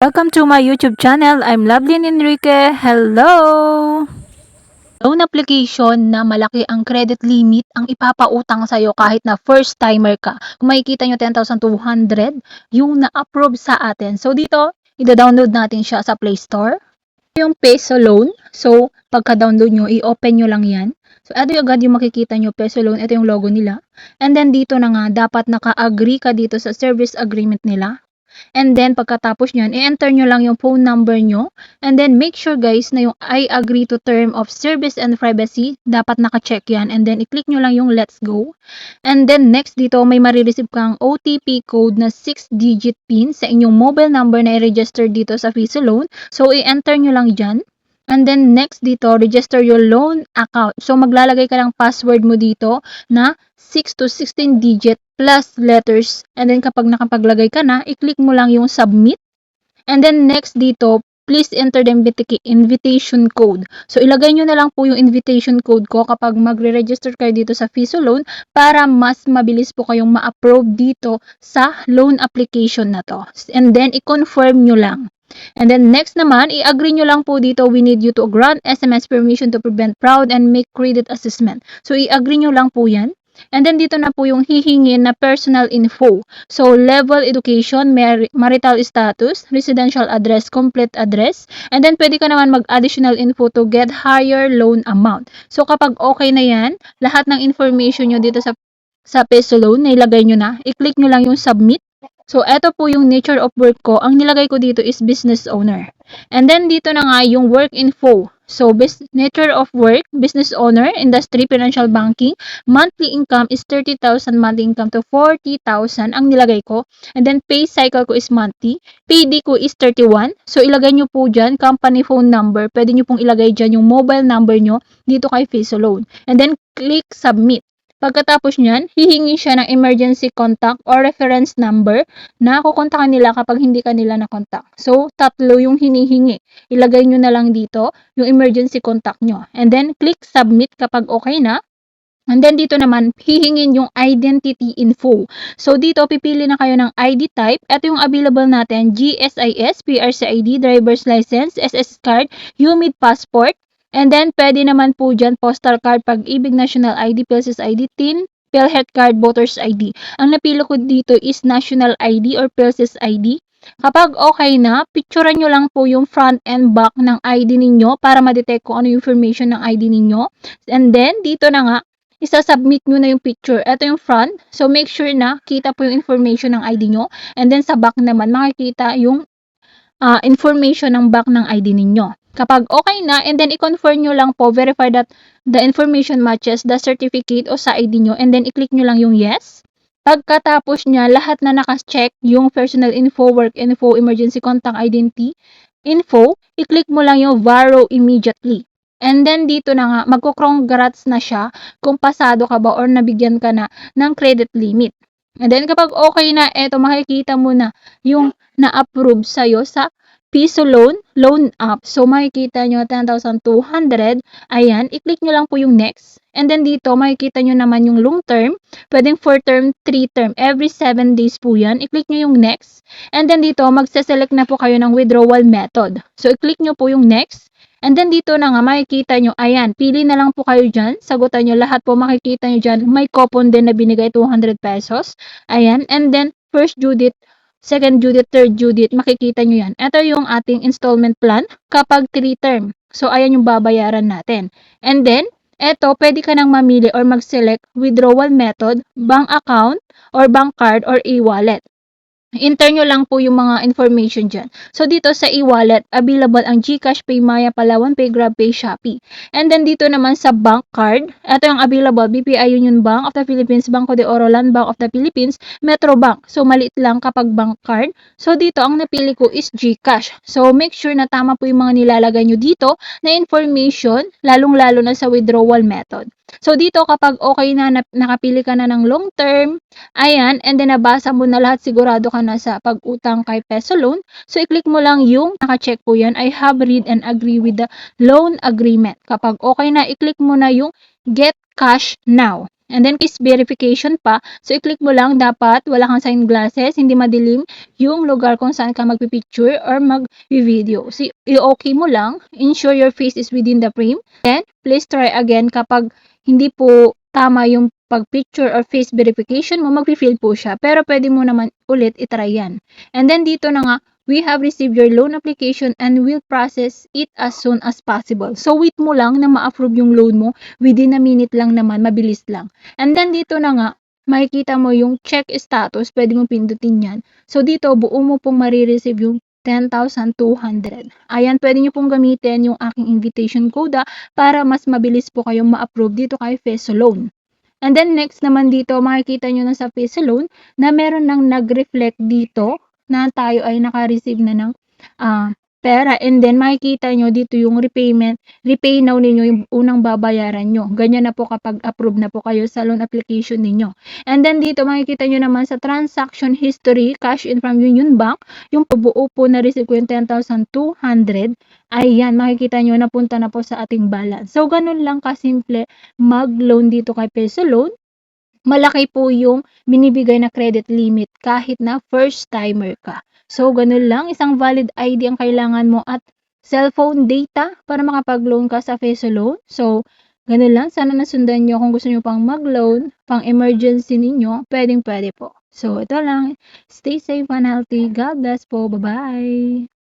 Welcome to my YouTube channel. I'm Lovelyn Enrique. Hello! Loan application na malaki ang credit limit ang ipapautang sa'yo kahit na first timer ka. Kung makikita nyo 10,200 yung na-approve sa atin. So dito, ida-download natin siya sa Play Store. Yung Peso Loan. So pagka-download nyo, i-open nyo lang yan. So ito yung agad yung makikita nyo, Peso Loan. Ito yung logo nila. And then dito na nga, dapat naka-agree ka dito sa service agreement nila. And then, pagkatapos nyan, i-enter nyo lang yung phone number nyo. And then, make sure guys na yung I agree to term of service and privacy, dapat naka-check yan. And then, i-click nyo lang yung let's go. And then, next dito, may marireceive kang OTP code na 6-digit PIN sa inyong mobile number na i-register dito sa Visa Loan. So, i-enter nyo lang dyan. And then, next dito, register your loan account. So, maglalagay ka ng password mo dito na 6 to 16 digit plus letters. And then, kapag nakapaglagay ka na, i-click mo lang yung submit. And then, next dito, please enter the invitation code. So, ilagay nyo na lang po yung invitation code ko kapag magre-register kayo dito sa Visa Loan para mas mabilis po kayong ma-approve dito sa loan application na to. And then, i-confirm nyo lang. And then next naman, i-agree nyo lang po dito, we need you to grant SMS permission to prevent fraud and make credit assessment. So, i-agree nyo lang po yan. And then dito na po yung hihingin na personal info. So, level education, marital status, residential address, complete address. And then pwede ka naman mag-additional info to get higher loan amount. So, kapag okay na yan, lahat ng information nyo dito sa Peso Loan, nailagay nyo na, i-click nyo lang yung submit. So, eto po yung nature of work ko. Ang nilagay ko dito is business owner. And then, dito na nga yung work info. So, nature of work, business owner, industry, financial banking, monthly income is 30,000, monthly income to 40,000 ang nilagay ko. And then, pay cycle ko is monthly. PD ko is 31. So, ilagay nyo po dyan, company phone number. Pwede nyo pong ilagay dyan yung mobile number nyo dito kay Visa Loan. And then, click submit. Pagkatapos nyan, hihingi siya ng emergency contact or reference number na kukontakan nila kapag hindi ka nila na-contact. So, tatlo yung hinihingi. Ilagay nyo na lang dito yung emergency contact nyo. And then, click submit kapag okay na. And then, dito naman, hihingin yung identity info. So, dito, pipili na kayo ng ID type. Ito yung available natin, GSIS, PRCID, driver's license, SS card, UMID passport. And then, pwede naman po dyan, postal card, Pag-ibig, National ID, PhilSys ID, TIN, PhilHealth card, Voters ID. Ang napili ko dito is National ID or PhilSys ID. Kapag okay na, picturean nyo lang po yung front and back ng ID ninyo para ma-detect kung ano yung information ng ID ninyo. And then, dito na nga, isa-submit nyo na yung picture. Ito yung front. So, make sure na kita po yung information ng ID nyo. And then, sa back naman, makikita yung information ng back ng ID ninyo. Kapag okay na, and then i-confirm nyo lang po, verify that the information matches the certificate o sa ID nyo, and then i-click nyo lang yung yes. Pagkatapos niya, lahat na naka-check yung personal info, work info, emergency contact identity info, i-click mo lang yung Varo immediately. And then dito na nga, magko-congrats na siya kung pasado ka ba or nabigyan ka na ng credit limit. And then kapag okay na, eto makikita mo na yung na-approve sa'yo sa Visa Loan, loan app. So, makikita nyo 10,200. Ayan, i-click nyo lang po yung next. And then dito, makikita nyo naman yung long term. Pwedeng 4 term, 3 term. Every 7 days po yan. I-click nyo yung next. And then dito, magsaselect na po kayo ng withdrawal method. So, i-click nyo po yung next. And then dito na nga, makikita nyo, ayan, pili na lang po kayo dyan. Sagutan nyo, lahat po makikita nyo dyan. May coupon din na binigay 200 pesos. Ayan, and then first due date, second due date, third due date, makikita nyo yan. Ito yung ating installment plan kapag 3 term. So, ayan yung babayaran natin. And then, eto, pwede ka nang mamili or mag-select withdrawal method, bank account, or bank card, or e-wallet. Enter nyo lang po yung mga information dyan. So, dito sa e-wallet, available ang GCash, PayMaya, Palawan Pay, GrabPay, Shopee. And then, dito naman sa bank card, ito yung available, BPI Union Bank of the Philippines, Banco de Oro, Land Bank of the Philippines, Metro Bank. So, maliit lang kapag bank card. So, dito, ang napili ko is GCash. So, make sure na tama po yung mga nilalagay nyo dito na information, lalong-lalo na sa withdrawal method. So, dito, kapag okay na, nakapili ka na ng long term, ayan, and then nabasa mo na lahat, sigurado ka na sa pag-utang kay Peso Loan. So, i-click mo lang yung naka-check po yan, I have read and agree with the loan agreement. Kapag okay na, i-click mo na yung get cash now. And then case verification pa, so i-click mo lang, dapat wala kang sunglasses, hindi madilim yung lugar kung saan ka magpipicture or mag-video. So i-okay mo lang, ensure your face is within the frame. Then please try again kapag hindi po tama yung pag-picture or face verification mo, mag-fill po siya. Pero pwede mo naman ulit itry yan. And then dito na nga, we have received your loan application and will process it as soon as possible. So wait mo lang na ma-approve yung loan mo, within a minute lang naman, mabilis lang. And then dito na nga, makikita mo yung check status, pwede mong pindutin yan. So dito, buo mo pong marireceive yung 10,200. Ayan, pwede nyo pong gamitin yung aking invitation code para mas mabilis po kayong ma-approve dito kay Feso Loan. And then next naman dito, makikita nyo na sa Feso Loan na meron nang nag-reflect dito na tayo ay naka-receive na ng pera. And then makikita nyo dito yung repay now ninyo yung unang babayaran nyo. Ganyan na po kapag approve na po kayo sa loan application ninyo. And then dito makikita nyo naman sa transaction history, cash in from Union Bank, yung buo po na receive ko yung 10,200. Ayan, makikita nyo napunta na po sa ating balance. So ganun lang kasimple mag-loan dito kay Peso Loan. Malaki po yung binibigay na credit limit kahit na first timer ka. So, ganun lang. Isang valid ID ang kailangan mo at cellphone data para makapag-loan ka sa Feso Loan. So, ganun lang. Sana nasundan nyo. Kung gusto nyo pang mag-loan, pang emergency ninyo, pwedeng pwede po. So, ito lang. Stay safe and healthy. God bless po. Bye-bye!